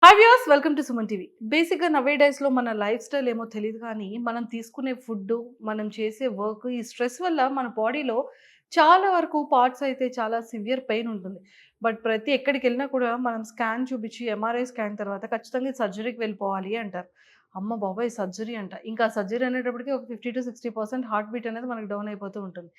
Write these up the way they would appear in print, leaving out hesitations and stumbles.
Hi viewers, welcome to Suman TV. బేసిక్‌గా నవే డేస్‌లో మన లైఫ్ స్టైల్ ఏమో తెలీదు కానీ, మనం తీసుకునే ఫుడ్డు, మనం చేసే వర్క్, ఈ స్ట్రెస్ వల్ల మన బాడీలో చాలా వరకు పార్ట్స్ అయితే చాలా సివియర్ పెయిన్ ఉంటుంది. బట్ ప్రతి ఎక్కడికెళ్ళినా కూడా మనం స్కాన్ చూపించి, ఎంఆర్ఐ స్కాన్ తర్వాత ఖచ్చితంగా సర్జరీకి వెళ్ళిపోవాలి అంటారు. అమ్మ బాబోయ్! సర్జరీ అంట. ఇంకా సర్జరీ అనేటప్పటికి ఒక 50-60% హార్ట్ బీట్ అనేది మనకు డౌన్ అయిపోతూ ఉంటుంది.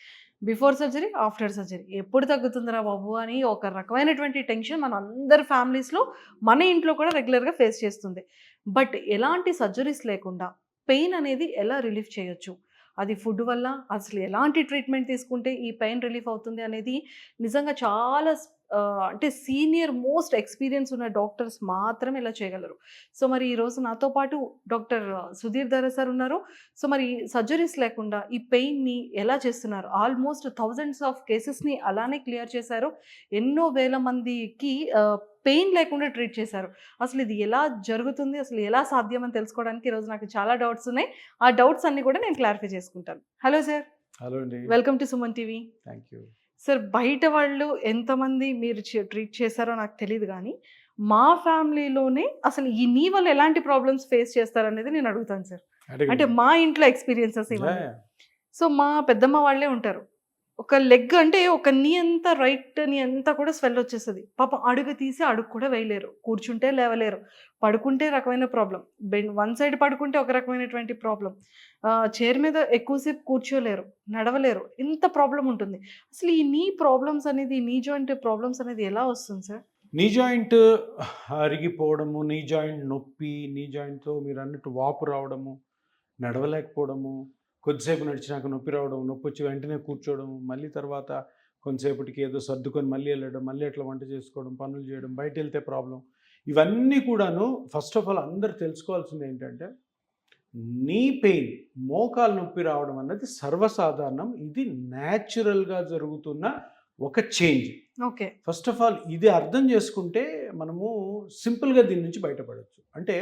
Before surgery, after surgery. ఎప్పుడు తగ్గుతుందిరా బాబు అని ఒక రకమైనటువంటి టెన్షన్ మన అందరి ఫ్యామిలీస్‌లో, మన ఇంట్లో కూడా రెగ్యులర్‌గా ఫేస్ చేస్తుంది. బట్ ఎలాంటి సర్జరీస్ లేకుండా పెయిన్ అనేది ఎలా రిలీఫ్ చేయొచ్చు? అది ఫుడ్ వల్ల అసలు ఎలాంటి ట్రీట్మెంట్ తీసుకుంటే ఈ పెయిన్ రిలీఫ్ అవుతుంది అనేది నిజంగా చాలా అంటే సీనియర్ మోస్ట్ ఎక్స్‌పీరియన్స్ ఉన్న డాక్టర్స్ మాత్రమే ఇలా చేయగలరు. సో, మరి ఈరోజు నాతో పాటు డాక్టర్ సుధీర్ ధర సార్ ఉన్నారు. సో, మరి సర్జరీస్ లేకుండా ఈ పెయిన్‌ని ఎలా చేస్తున్నారు? ఆల్మోస్ట్ థౌసండ్స్ ఆఫ్ కేసెస్‌ని అలానే క్లియర్ చేశారు. ఎన్నో వేల మందికి పెయిన్ లేకుండా ట్రీట్ చేశారు. అసలు ఇది ఎలా జరుగుతుంది? అసలు ఎలా సాధ్యం అని తెలుసుకోవడానికి ఈరోజు నాకు చాలా డౌట్స్ ఉన్నాయి. ఆ డౌట్స్ అన్నీ కూడా నేను క్లారిఫై చేసుకుంటాను. Hello sir. హలో అండి. Welcome to Suman TV. Thank you. Sir, బయట వాళ్ళు ఎంతమంది మీరు ట్రీట్ చేశారో నాకు తెలీదు గానీ, మా ఫ్యామిలీలోనే అసలు ఈ నీ వల్ల ఎలాంటి ప్రాబ్లమ్స్ ఫేస్ చేస్తారనేది నేను అడుగుతాను సార్. అంటే మా ఇంట్లో ఎక్స్‌పీరియన్సెస్ ఇవన్నీ. సో, మా పెద్దమ్మ వాళ్ళే ఉంటారు. ఒక లెగ్ అంటే ఒక నీ అంతా, రైట్ నీ అంతా కూడా స్వెల్ వచ్చేస్తది. పాపం అడుగు తీసి అడుగు కూడా వేయలేరు. కూర్చుంటే లేవలేరు. పడుకుంటే రకమైన ప్రాబ్లమ్. వన్ సైడ్ పడుకుంటే ఒక రకమైనటువంటి ప్రాబ్లమ్. చైర్ మీద ఎక్కువసేపు కూర్చోలేరు. నడవలేరు. ఇంత ప్రాబ్లమ్ ఉంటుంది. అసలు ఈ నీ ప్రాబ్లమ్స్ అనేది, నీ జాయింట్ ప్రాబ్లమ్స్ అనేది ఎలా వస్తుంది sir? Knee joint అరిగిపోవడము, knee joint నొప్పి, నీ జాయింట్‌తో మీరన్నట్టు వాపు రావడము, నడవలేకపోవడము, కొద్దిసేపు నడిచినాక నొప్పి రావడం, నొప్పొచ్చి వెంటనే కూర్చోవడం, మళ్ళీ తర్వాత కొంతసేపటికి ఏదో సర్దుకొని మళ్ళీ వెళ్ళడం, మళ్ళీ అట్లా వంట చేసుకోవడం, పనులు చేయడం, బయటెళ్తే ప్రాబ్లమ్. ఇవన్నీ కూడాను ఫస్ట్ ఆఫ్ ఆల్ అందరూ తెలుసుకోవాల్సింది ఏంటంటే, నీ పెయిన్, మోకాలు నొప్పి రావడం అన్నది సర్వసాధారణం. ఇది న్యాచురల్‌గా జరుగుతున్న ఒక change. Okay. First of all ఇది అర్థం చేసుకుంటే మనము సింపుల్‌గా దీని నుంచి బయటపడొచ్చు. అంటే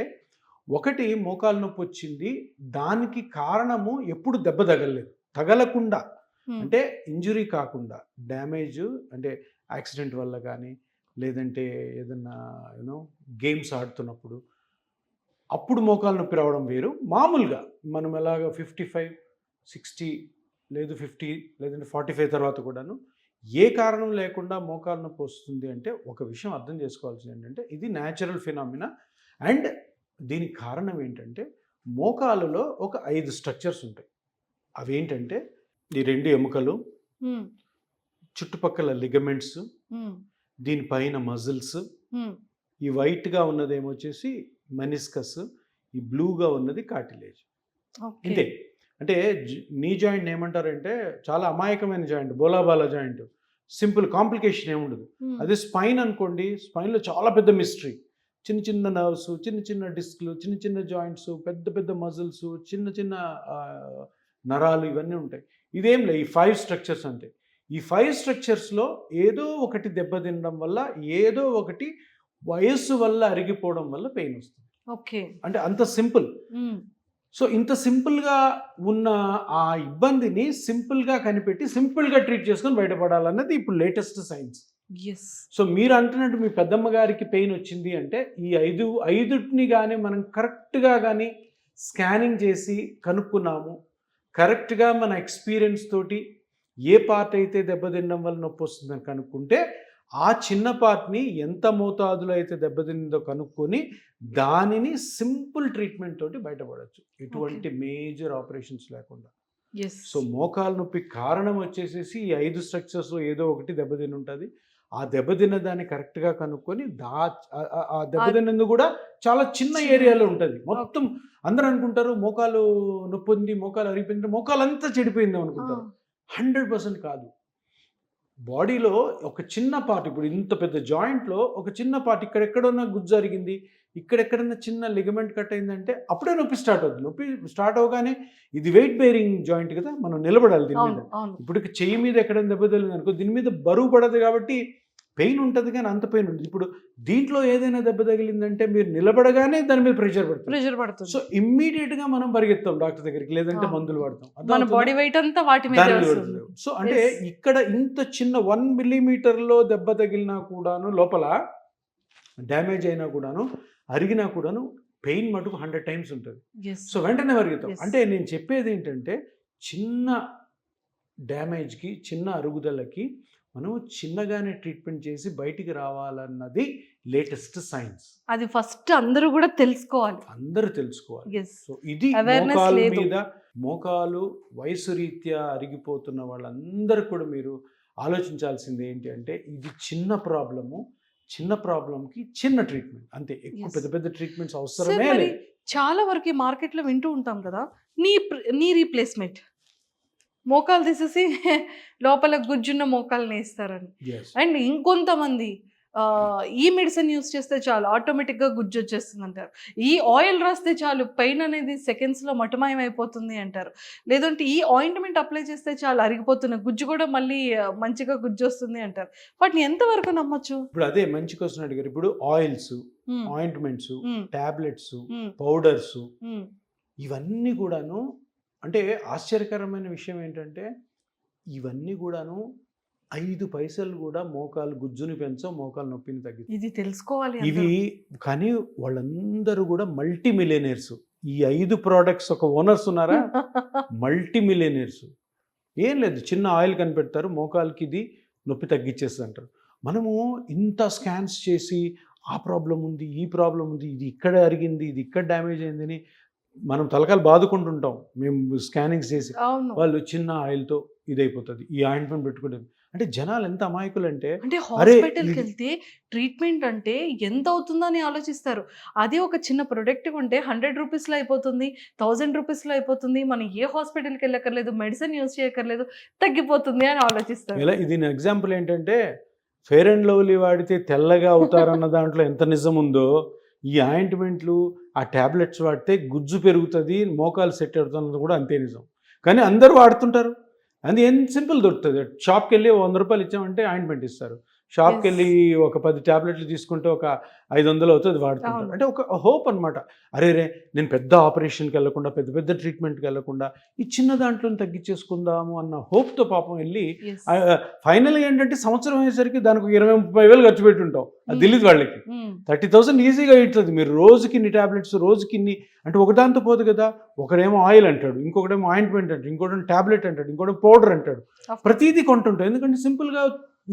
ఒకటి మోకాలు నొప్పి వచ్చింది. దానికి కారణము ఎప్పుడు దెబ్బ తగలలేదు. తగలకుండా అంటే ఇంజురీ కాకుండా డ్యామేజ్, అంటే యాక్సిడెంట్ వల్ల కానీ, లేదంటే ఏదన్నా గేమ్స్ ఆడుతున్నప్పుడు అప్పుడు మోకాలు నొప్పి రావడం వేరు. మామూలుగా మనం ఎలాగ 55, 60 లేదు 50 లేదంటే 45 తర్వాత కూడాను ఏ కారణం లేకుండా మోకాలు నొప్పి వస్తుంది అంటే ఒక విషయం అర్థం చేసుకోవాల్సింది ఏంటంటే ఇది న్యాచురల్ ఫినామినా. అండ్ దీనికి కారణం ఏంటంటే మోకాలులో ఒక 5 స్ట్రక్చర్స్ ఉంటాయి. అవేంటంటే ఈ 2 ఎముకలు, చుట్టుపక్కల లిగమెంట్స్, దీనిపైన మజిల్స్, ఈ వైట్గా ఉన్నది ఏమొచ్చేసి మెనిస్కస్, ఈ బ్లూగా ఉన్నది కార్టిలేజ్. ఇంతే. అంటే నీ జాయింట్ ఏమంటారంటే చాలా అమాయకమైన జాయింట్, బోలాబాలా జాయింట్, సింపుల్, కాంప్లికేషన్ ఏముండదు. అదే స్పైన్ అనుకోండి, స్పైన్లో చాలా పెద్ద మిస్టరీ. చిన్న చిన్న నర్వ్స్, చిన్న చిన్న డిస్క్లు, చిన్న చిన్న జాయింట్స్, పెద్ద పెద్ద మజిల్స్, చిన్న చిన్న నరాలు, ఇవన్నీ ఉంటాయి. ఇదేం లేదు, ఈ 5 స్ట్రక్చర్స్ అంటే ఈ 5 స్ట్రక్చర్స్లో ఏదో ఒకటి దెబ్బతినడం వల్ల, ఏదో ఒకటి వయస్సు వల్ల అరిగిపోవడం వల్ల పెయిన్ వస్తుంది. ఓకే. అంటే అంత సింపుల్. సో ఇంత సింపుల్గా ఉన్న ఆ ఇబ్బందిని సింపుల్గా కనిపెట్టి సింపుల్గా ట్రీట్ చేసుకొని బయటపడాలన్నది ఇప్పుడు లేటెస్ట్ సైన్స్. సో మీరు అంటున్నట్టు మీ పెద్దమ్మ గారికి పెయిన్ వచ్చింది అంటే ఈ 5ని కానీ మనం కరెక్ట్గా కానీ స్కానింగ్ చేసి కనుక్కున్నాము, కరెక్ట్గా మన ఎక్స్పీరియన్స్ తోటి ఏ పార్ట్ అయితే దెబ్బతినడం వల్ల నొప్పి వస్తుందని కనుక్కుంటే ఆ చిన్న పార్ట్ని ఎంత మోతాదులో అయితే దెబ్బతిందో కనుక్కొని దానిని సింపుల్ ట్రీట్మెంట్ తోటి బయటపడవచ్చు, ఎటువంటి మేజర్ ఆపరేషన్స్ లేకుండా. సో మోకాలు నొప్పి కారణం వచ్చేసేసి ఈ 5 స్ట్రక్చర్స్లో ఏదో ఒకటి దెబ్బతిని ఉంటుంది. ఆ దెబ్బతిన్న దాన్ని కరెక్ట్గా కనుక్కొని ఆ దెబ్బతిన్నందుకు కూడా చాలా చిన్న ఏరియాలో ఉంటుంది. మొత్తం అందరూ అనుకుంటారు మోకాలు నొప్పి ఉంది, మోకాలు అరిగిపోయింది, మోకాలు అంతా చెడిపోయింది అనుకుంటారు. 100% కాదు. బాడీలో ఒక చిన్న పార్ట్, ఇప్పుడు ఇంత పెద్ద జాయింట్లో ఒక చిన్న పార్ట్, ఇక్కడెక్కడన్నా గుజ్జు జరిగింది, ఇక్కడెక్కడన్నా చిన్న లిగమెంట్ కట్ అయిందంటే అప్పుడే నొప్పి స్టార్ట్ అవుతుంది. నొప్పి స్టార్ట్ అవగానే, ఇది వెయిట్ బేరింగ్ జాయింట్ కదా, మనం నిలబడాలి దీని మీద. ఇప్పుడు చెయ్యి మీద ఎక్కడైనా దెబ్బ తగిలింది అనుకో, దీని మీద బరువు పడదు కాబట్టి పెయిన్ ఉంటుంది, కానీ అంత పెయిన్ ఉంటుంది. ఇప్పుడు దీంట్లో ఏదైనా దెబ్బ తగిలిందంటే మీరు నిలబడగానే దాని మీద ప్రెషర్ పడుతుంది. సో ఇమ్మీడియట్గా మనం పరిగెత్తాం డాక్టర్ దగ్గరికి, లేదంటే మందులు వాడతాం. మన బాడీ వెయిట్ అంతా వాటి మీద వస్తుంది. సో అంటే ఇక్కడ ఇంత చిన్న 1 మిల్లీమీటర్లో దెబ్బ తగిలినా కూడాను, లోపల డ్యామేజ్ అయినా కూడాను అరిగినా కూడాను పెయిన్ మటుకు 100 టైమ్స్ ఉంటుంది. Yes. సో వెంటనే అరుగుతాం. Yes. అంటే నేను చెప్పేది ఏంటంటే చిన్న డ్యామేజ్కి, చిన్న అరుగుదలకి మనం చిన్నగానే ట్రీట్మెంట్ చేసి బయటికి రావాలన్నది లేటెస్ట్ సైన్స్. అది ఫస్ట్ అందరూ కూడా తెలుసుకోవాలి. అందరూ తెలుసుకోవాలి. ఎస్. సో ఇది Awareness మోకాలు లేదు. మీద మోకాలు వయసు రీత్యా అరిగిపోతున్న వాళ్ళందరూ కూడా మీరు ఆలోచించాల్సింది ఏంటి అంటే ఇది చిన్న ప్రాబ్లము, చిన్న ప్రాబ్లంకి చిన్న ట్రీట్మెంట్ అంతే. ఎక్కువ Yes. పెద్ద పెద్ద ట్రీట్మెంట్స్ సార్ అవసరమే మరి లేదు. చాలా వరకు మార్కెట్లో వింటూ ఉంటాం కదా, నీ రీప్లేస్మెంట్, మోకాలు తీసేసి లోపల గుజ్జున్న మోకాలు వేస్తారని. Yes. అండ్ ఇంకొంతమంది ఈ మెడిసిన్ యూస్ చేస్తే చాలు ఆటోమేటిక్గా గుజ్జు వచ్చేస్తుంది అంటారు. ఈ ఆయిల్ రాస్తే చాలు పెయిన్ అనేది సెకండ్స్లో మటమాయం అయిపోతుంది అంటారు. లేదంటే ఈ ఆయింట్మెంట్ అప్లై చేస్తే చాలు అరిగిపోతున్న గుజ్జు కూడా మళ్ళీ మంచిగా గుజ్జు వస్తుంది అంటారు. వాటిని ఎంతవరకు నమ్మొచ్చు? ఇప్పుడు అదే మంచి క్వశ్చన్ అడిగారు. ఇప్పుడు ఆయిల్స్, మ్మ్. ఆయింట్మెంట్స్, మ్మ్. టాబ్లెట్స్, మ్మ్. పౌడర్స్ మ్మ్. ఇవన్నీ కూడాను అంటే ఆశ్చర్యకరమైన విషయం ఏంటంటే ఇవన్నీ కూడాను 5 పైసలు కూడా మోకాలు గుజ్జుని పెంచో, మోకాలు నొప్పిని తగ్గిస్తాయి. ఇది తెలుసుకోవాలి ఇవి అందరూ. కానీ వాళ్ళందరూ కూడా మల్టీ మిలియనర్స్. ఈ 5 ప్రోడక్ట్స్ ఒక ఓనర్స్ ఉన్నారా, మల్టీ మిలియనర్స్. ఏం లేదు, చిన్న ఆయిల్ కనిపెడతారు, మోకాలుకి ఇది నొప్పి తగ్గించేస్తుంది అంటారు. మనము ఇంత స్కాన్స్ చేసి ఆ ప్రాబ్లం ఉంది, ఈ ప్రాబ్లం ఉంది, ఇది ఇక్కడ అరిగింది, ఇది ఇక్కడ డ్యామేజ్ అయిందని మనం తలకాలు బాదుకుంటుంటాం మేము స్కానింగ్స్ చేసి. అవును. వాళ్ళు చిన్న ఆయిల్తో ఇదైపోతుంది, ఈ ఆయింట్మెంట్ పెట్టుకుంటుంది. అంటే జనాలు ఎంత అమాయకులు అంటే అంటే అరే హాస్పిటల్కి ఇది- వెళ్తే ట్రీట్మెంట్ అంటే ఎంత అవుతుందని ఆలోచిస్తారు. అదే ఒక చిన్న ప్రొడక్ట్ ఉంటే 100 రూపీస్లో అయిపోతుంది, 1000 రూపీస్లో అయిపోతుంది, మనం ఏ హాస్పిటల్కి వెళ్ళక్కర్లేదు, మెడిసిన్ యూజ్ చేయక్కర్లేదు, తగ్గిపోతుంది అని ఆలోచిస్తారు. ఇలా ఇది ఎగ్జాంపుల్ ఏంటంటే ఫెయిర్ అండ్ లవ్లీ వాడితే తెల్లగా అవుతారన్న దాంట్లో ఎంత నిజం ఉందో ఈ ఆయింట్మెంట్లు, ఆ ట్యాబ్లెట్స్ వాడితే గుజ్జు పెరుగుతుంది, మోకాలు సెట్ అవుతున్నది కూడా అంతే నిజం. కానీ అందరూ వాడుతుంటారు. అది ఏం సింపుల్ దొరుకుతుంది. షాప్కి వెళ్ళి 100 రూపాయలు ఇచ్చామంటే ఆయింట్మెంట్ ఇస్తారు. షాప్కి వెళ్ళి ఒక 10 ట్యాబ్లెట్లు తీసుకుంటే ఒక 500 అవుతుంది, వాడుతుంటారు. అవును. అంటే ఒక హోప్ అనమాట. అరే రే నేను పెద్ద ఆపరేషన్కి వెళ్ళకుండా, పెద్ద పెద్ద ట్రీట్మెంట్కి వెళ్ళకుండా ఈ చిన్న దాంట్లో తగ్గించేసుకుందాము అన్న హోప్తో పాపం వెళ్ళి Yes. ఫైనల్గా ఏంటంటే సంవత్సరం అయ్యేసరికి దానికి ఒక 20-30 వేలు ఖర్చు పెట్టుంటాం. అది తెలియదు వాళ్ళకి. మ్మ్. 30,000 ఈజీగా ఇస్తుంది. మీరు రోజుకి ఇన్ని ట్యాబ్లెట్స్, రోజుకి ఇన్ని అంటే ఒకదాంతో పోదు కదా. ఒకడేమో ఆయిల్ అంటాడు, ఇంకొకటేమో ఆయింట్మెంట్ అంటాడు, ఇంకోటి ట్యాబ్లెట్ అంటాడు, ఇంకోటి పౌడర్ అంటాడు. Of ప్రతిదీ కొంటుంటాం ఎందుకంటే సింపుల్గా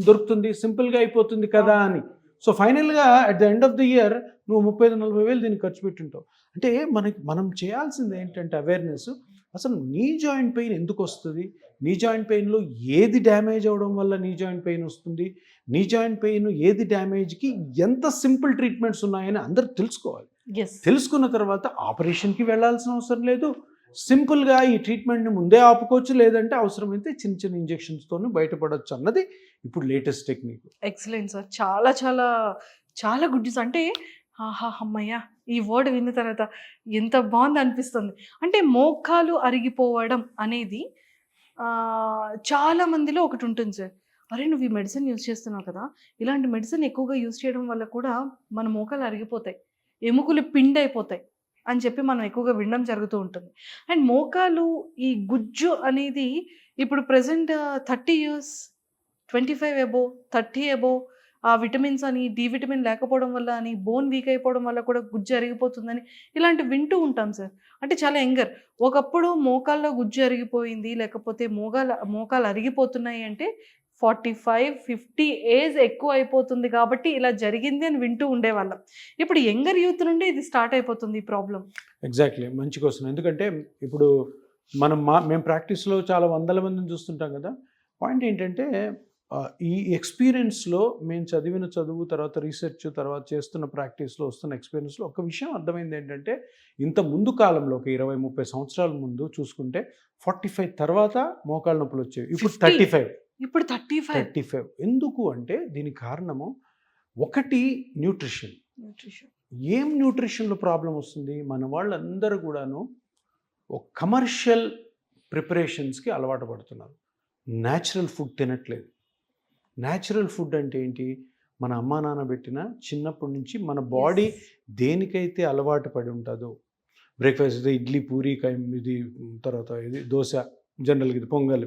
దొరుకుతుంది, సింపుల్గా అయిపోతుంది కదా అని. సో ఫైనల్గా at the end of the year నువ్వు 35-40 వేలు దీనికి ఖర్చు పెట్టుంటావు. అంటే మనం చేయాల్సింది ఏంటంటే అవేర్నెస్. అసలు నీ జాయింట్ పెయిన్ ఎందుకు వస్తుంది, నీ జాయింట్ పెయిన్లో ఏది డ్యామేజ్ అవ్వడం వల్ల నీ జాయింట్ పెయిన్ వస్తుంది, నీ జాయింట్ పెయిన్ ఏది డ్యామేజ్కి ఎంత సింపుల్ ట్రీట్మెంట్స్ ఉన్నాయని అందరూ తెలుసుకోవాలి. Yes. తెలుసుకున్న తర్వాత ఆపరేషన్కి వెళ్ళాల్సిన అవసరం లేదు. సింపుల్గా ఈ ట్రీట్మెంట్ని ముందే ఆపుకోవచ్చు, లేదంటే అవసరమైతే చిన్న చిన్న ఇంజెక్షన్స్తోనే బయటపడవచ్చు అన్నది ఇప్పుడు లేటెస్ట్ టెక్నిక్. Excellent sir. చాలా చాలా చాలా గుడ్ న్యూస్. అంటే ఆహా అమ్మయ్య, ఈ వర్డ్ విన్న తర్వాత ఎంత బాగుంది అనిపిస్తుంది. అంటే మోకాలు అరిగిపోవడం అనేది చాలా మందిలో ఒకటి ఉంటుంది సార్. అరే నువ్వు ఈ మెడిసిన్ యూజ్ చేస్తున్నావు కదా, ఇలాంటి మెడిసిన్ ఎక్కువగా యూజ్ చేయడం వల్ల కూడా మన మోకాలు అరిగిపోతాయి, ఎముకలు పిండి అయిపోతాయి అని చెప్పి మనం ఎక్కువగా వినడం జరుగుతూ ఉంటుంది. అండ్ మోకాలు ఈ గుజ్జు అనేది ఇప్పుడు ప్రజెంట్ 30 years 25 అబోవ్ 30 అబోవ్ ఆ విటమిన్స్ అని, డి విటమిన్ లేకపోవడం వల్ల అని, బోన్ వీక్ అయిపోవడం వల్ల కూడా గుజ్జు అరిగిపోతుందని ఇలాంటివి వింటూ ఉంటాం సార్. అంటే చాలా యంగర్. ఒకప్పుడు మోకాల్లో గుజ్జు అరిగిపోయింది, లేకపోతే మోకాలు అరిగిపోతున్నాయి అంటే 45-50 ఏజ్ ఎక్కువ అయిపోతుంది కాబట్టి ఇలా జరిగింది అని వింటూ ఉండేవాళ్ళం. ఇప్పుడు యంగర్ యూత్ నుండి ఇది స్టార్ట్ అయిపోతుంది ఈ ప్రాబ్లం. ఎగ్జాక్ట్లీ, మంచి క్వశ్చన్. ఎందుకంటే ఇప్పుడు మేము ప్రాక్టీస్లో చాలా వందల మందిని చూస్తుంటాం కదా. పాయింట్ ఏంటంటే ఈ ఎక్స్పీరియన్స్లో మేము చదివిన చదువు, తర్వాత రీసెర్చ్, తర్వాత చేస్తున్న ప్రాక్టీస్లో వస్తున్న ఎక్స్పీరియన్స్లో ఒక విషయం అర్థమైంది ఏంటంటే ఇంత ముందు కాలంలో ఒక 20-30 సంవత్సరాల ముందు చూసుకుంటే 45 తర్వాత మోకాళ్ళ నొప్పులు వచ్చేవి. ఇప్పుడు 35. ఇప్పుడు 35. ఎందుకు అంటే దీనికి కారణము ఒకటి న్యూట్రిషన్. ఏం న్యూట్రిషన్లో ప్రాబ్లం వస్తుంది, మన వాళ్ళందరూ కూడాను ఒక కమర్షియల్ ప్రిపరేషన్స్కి అలవాటు పడుతున్నారు. న్యాచురల్ ఫుడ్ తినట్లేదు. న్యాచురల్ ఫుడ్ అంటే ఏంటి, మన అమ్మా నాన్న పెట్టిన చిన్నప్పటి నుంచి మన బాడీ దేనికైతే అలవాటు పడి ఉంటుందో, బ్రేక్ఫాస్ట్ అయితే ఇడ్లీ, పూరి, ఇది తర్వాత ఇది దోశ, జనరల్గా ఇది పొంగల్,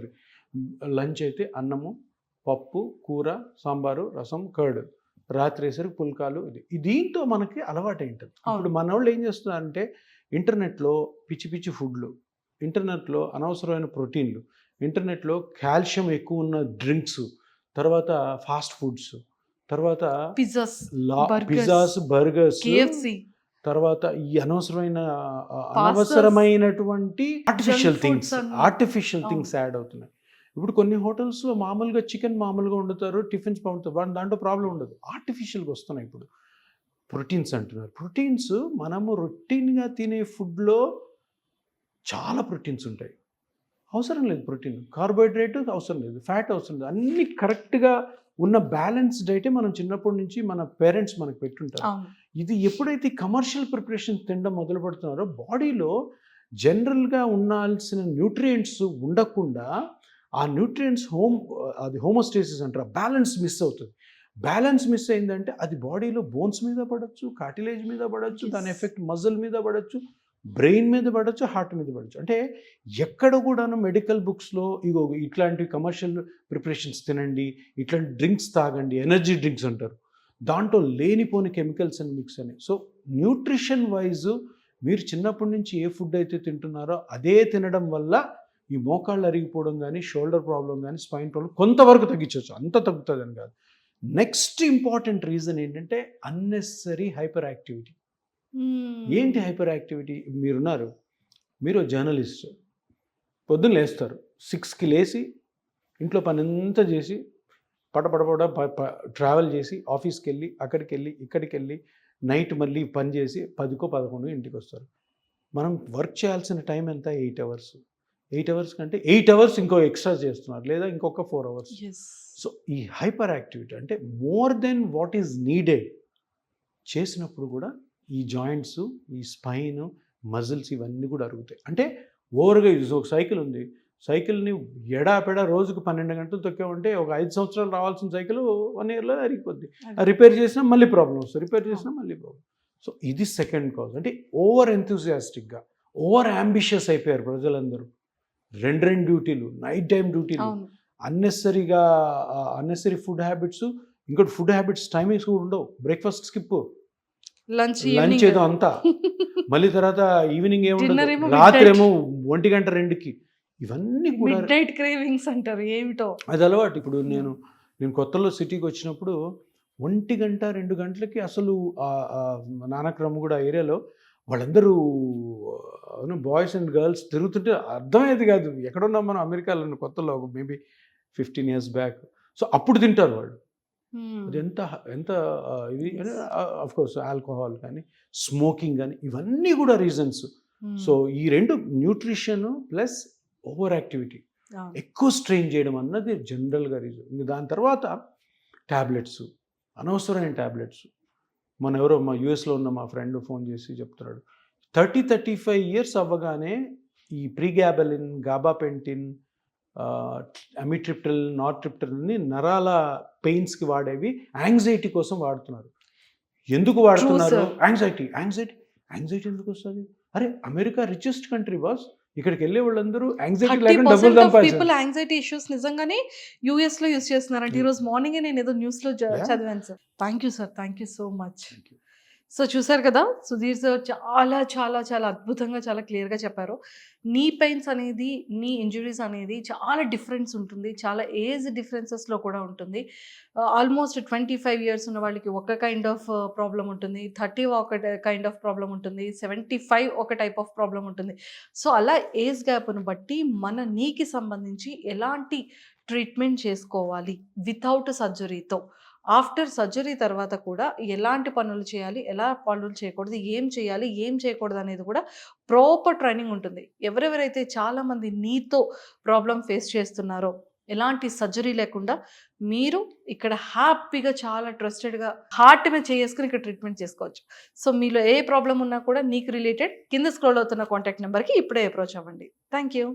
లంచ్ అయితే అన్నము, పప్పు, కూర, సాంబారు, రసం, కర్డ్, రాత్రి వేసరికి పుల్కాలు దీంతో మనకి అలవాటు ఉంటుంది. అవును. ఇప్పుడు మన వాళ్ళు ఏం చేస్తున్నారంటే ఇంటర్నెట్లో పిచ్చి పిచ్చి ఫుడ్లు, ఇంటర్నెట్లో అనవసరమైన ప్రోటీన్లు, ఇంటర్నెట్లో కాల్షియం ఎక్కువ ఉన్న డ్రింక్స్, తర్వాత ఫాస్ట్ ఫుడ్స్, తర్వాత పిజ్జాస్, పిజ్జాస్, బర్గర్స్, కేఎఫ్సి, తర్వాత ఈ అనవసరమైన Pastas, అనవసరమైనటువంటి ఆర్టిఫిషియల్ junk foods థింగ్స్ అవును. యాడ్ అవుతున్నాయి. ఇప్పుడు కొన్ని హోటల్స్లో మామూలుగా చికెన్ మామూలుగా వండుతారు, టిఫిన్స్ పంపుతారు, దాంట్లో ప్రాబ్లం ఉండదు. ఆర్టిఫిషియల్గా వస్తున్నాయి ఇప్పుడు. ప్రోటీన్స్ అంటున్నారు. ప్రోటీన్స్ మనము రొటీన్గా తినే ఫుడ్లో చాలా ప్రోటీన్స్ ఉంటాయి. అవసరం లేదు ప్రోటీన్, కార్బోహైడ్రేట్ అవసరం లేదు, ఫ్యాట్ అవసరం లేదు. అన్నీ కరెక్ట్గా ఉన్న బ్యాలెన్స్డ్ అయితే మనం చిన్నప్పటి నుంచి మన పేరెంట్స్ మనకు పెట్టుంటారు. అవును. ఇది ఎప్పుడైతే కమర్షియల్ ప్రిపరేషన్ తినడం మొదలు పెడుతున్నారో బాడీలో జనరల్గా ఉండాల్సిన న్యూట్రియంట్స్ ఉండకుండా ఆ న్యూట్రియంట్స్ అది హోమోస్టేసిస్ అంటారు, బ్యాలెన్స్ మిస్ అవుతుంది. బ్యాలెన్స్ మిస్ అయిందంటే అది బాడీలో బోన్స్ మీద పడవచ్చు, కార్టిలేజ్ మీద పడవచ్చు, దాని Yes. ఎఫెక్ట్ మజిల్ మీద పడవచ్చు, బ్రెయిన్ మీద పడవచ్చు, హార్ట్ మీద పడవచ్చు. అంటే ఎక్కడ కూడాను మెడికల్ బుక్స్లో ఇగో ఇట్లాంటి కమర్షియల్ ప్రిపరేషన్స్ తినండి, ఇట్లాంటి డ్రింక్స్ తాగండి, ఎనర్జీ డ్రింక్స్ అంటారు, దాంట్లో లేనిపోని కెమికల్స్ అని మిక్స్ అని. సో న్యూట్రిషన్ వైజ్ మీరు చిన్నప్పటి నుంచి ఏ ఫుడ్ అయితే తింటున్నారో అదే తినడం వల్ల ఈ మోకాళ్ళు అరిగిపోవడం కానీ, షోల్డర్ ప్రాబ్లం కానీ, స్పైన్ ప్రాబ్లం కొంతవరకు తగ్గించవచ్చు, అంత తగ్గుతుందని కాదు. నెక్స్ట్ ఇంపార్టెంట్ రీజన్ ఏంటంటే అన్నెసరీ హైపర్ యాక్టివిటీ. ఏంటి హైపర్ యాక్టివిటీ? మీరు జర్నలిస్ట్, పొద్దున్న లేస్తారు, 6కి లేచి ఇంట్లో పని అంతా చేసి పడపడపడ ట్రావెల్ చేసి ఆఫీస్కి వెళ్ళి అక్కడికి వెళ్ళి ఇక్కడికి వెళ్ళి నైట్ మళ్ళీ పని చేసి 10కో 11 ఇంటికి వస్తారు. మనం వర్క్ చేయాల్సిన టైం ఎంత? 8 అవర్స్. 8 అవర్స్ కంటే 8 అవర్స్ ఇంకో ఎక్స్ట్రా చేస్తున్నారు, లేదా ఇంకొక 4 అవర్స్. సో ఈ హైపర్ యాక్టివిటీ అంటే more than what is needed చేసినప్పుడు కూడా ఈ జాయింట్స్, ఈ స్పైన్, మజిల్స్ ఇవన్నీ కూడా అరుగుతాయి. అంటే ఓవర్గా ఒక సైకిల్ ఉంది, సైకిల్ని ఎడాపెడా రోజుకు 12 గంటలు తొక్కామంటే ఒక 5 సంవత్సరాలు రావాల్సిన సైకిల్ 1 ఇయర్లో అరిగిపోద్ది. రిపేర్ చేసినా మళ్ళీ ప్రాబ్లం వస్తుంది, రిపేర్ చేసినా మళ్ళీ ప్రాబ్లం. సో ఇది సెకండ్ కాజ్. అంటే ఓవర్ ఎంతూజియాస్టిక్గా, ఓవర్ అంబిషియస్ అయిపోయారు ప్రజలందరూ. 2 డ్యూటీలు, నైట్ టైం డ్యూటీలు, అన్నెసరీ ఫుడ్ హ్యాబిట్స్. ఇంకోటి ఫుడ్ హ్యాబిట్స్ టైమింగ్స్ కూడా ఉండవు. బ్రేక్ఫాస్ట్ స్కిప్, లంచ్ ఏదో అంతా, మళ్ళీ తర్వాత ఈవినింగ్ ఏముండదు, రాత్రి ఏమో 1 గంట 2కి. ఇవన్నీ కూడా మిడ్నైట్ క్రేవింగ్స్ అంటారు, ఏమిటో అది అలవాటు. ఇప్పుడు నేను కొత్తలో సిటీకి వచ్చినప్పుడు 1 గంట 2 గంటలకి అసలు నానక్రమ్ కూడా ఏరియాలో వాళ్ళందరూ బాయ్స్ అండ్ గర్ల్స్ తిరుగుతుంటే అర్థమయ్యేది కాదు. ఎక్కడున్నాం మనం, అమెరికాలో కొత్తలో మేబీ 15 years బ్యాక్. సో అప్పుడు తింటారు వాళ్ళు. అది ఎంత ఇది ఆఫ్ కోర్స్ ఆల్కహాల్ కానీ, స్మోకింగ్ కానీ, ఇవన్నీ కూడా రీజన్స్. సో ఈ 2 న్యూట్రిషన్ ప్లస్ ఓవర్ యాక్టివిటీ, ఎక్కువ స్ట్రెయిన్ చేయడం అన్నది జనరల్గా రీజన్. ఇంక దాని తర్వాత ట్యాబ్లెట్స్, అనవసరమైన ట్యాబ్లెట్స్. ఎవరో మా యూఎస్లో ఉన్న మా ఫ్రెండ్ ఫోన్ చేసి చెప్తున్నాడు, 30-35 years అవ్వగానే ఈ ప్రీగ్యాబలిన్, గాబాపెంటిన్, అమిట్రిప్టిల్, నార్ట్రిప్టిల్ని నరాల పెయిన్స్కి వాడేవి యాంగ్జైటీ కోసం వాడుతున్నారు. ఎందుకు వాడుతున్నారు? యాంగ్జైటీ ఎందుకు వస్తుంది? అరే అమెరికా రిచెస్ట్ కంట్రీ బాస్, ఇక్కడికి వెళ్ళే వాళ్ళందరూ యాంగ్జైటీ లేకుండా డబ్బులు సంపాదించారు. యాంగ్జైటీ ఇష్యూస్ నిజంగానే యూఎస్ లో యూస్ చేస్తున్నారంటే ఈరోజు మార్నింగ్ నేను ఏదో న్యూస్ లో చదివాను sir. Thank you sir, thank you so much. So చూసారు కదా, సుధీర్ సార్ చాలా చాలా చాలా అద్భుతంగా, చాలా క్లియర్గా చెప్పారు. నీ పెయిన్స్ అనేది, నీ ఇంజురీస్ అనేది చాలా డిఫరెన్స్ ఉంటుంది, చాలా ఏజ్ డిఫరెన్సెస్లో కూడా ఉంటుంది. ఆల్మోస్ట్ 25 years ఉన్న వాళ్ళకి ఒక కైండ్ ఆఫ్ ప్రాబ్లం ఉంటుంది, 30 ఒక కైండ్ ఆఫ్ ప్రాబ్లం ఉంటుంది, 75 ఒక టైప్ ఆఫ్ ప్రాబ్లం ఉంటుంది. సో అలా ఏజ్ గ్యాప్ను బట్టి మన నీకి సంబంధించి ఎలాంటి ట్రీట్మెంట్ చేసుకోవాలి వితౌట్ సర్జరీతో, ఆఫ్టర్ సర్జరీ తర్వాత కూడా ఎలాంటి పనులు చేయాలి, ఎలా పనులు చేయకూడదు, ఏం చేయాలి, ఏం చేయకూడదు అనేది కూడా ప్రాపర్ ట్రైనింగ్ ఉంటుంది. ఎవరెవరైతే చాలామంది నీతో ప్రాబ్లం ఫేస్ చేస్తున్నారో, ఎలాంటి సర్జరీ లేకుండా మీరు ఇక్కడ హ్యాపీగా చాలా ట్రస్టెడ్గా హార్ట్ మీద చేసుకుని ఇక్కడ ట్రీట్మెంట్ చేసుకోవచ్చు. సో మీలో ఏ ప్రాబ్లం ఉన్నా కూడా నీకు రిలేటెడ్ కింద స్క్రోల్ అవుతున్న కాంటాక్ట్ నెంబర్కి ఇప్పుడే అప్రోచ్ అవ్వండి. Thank you.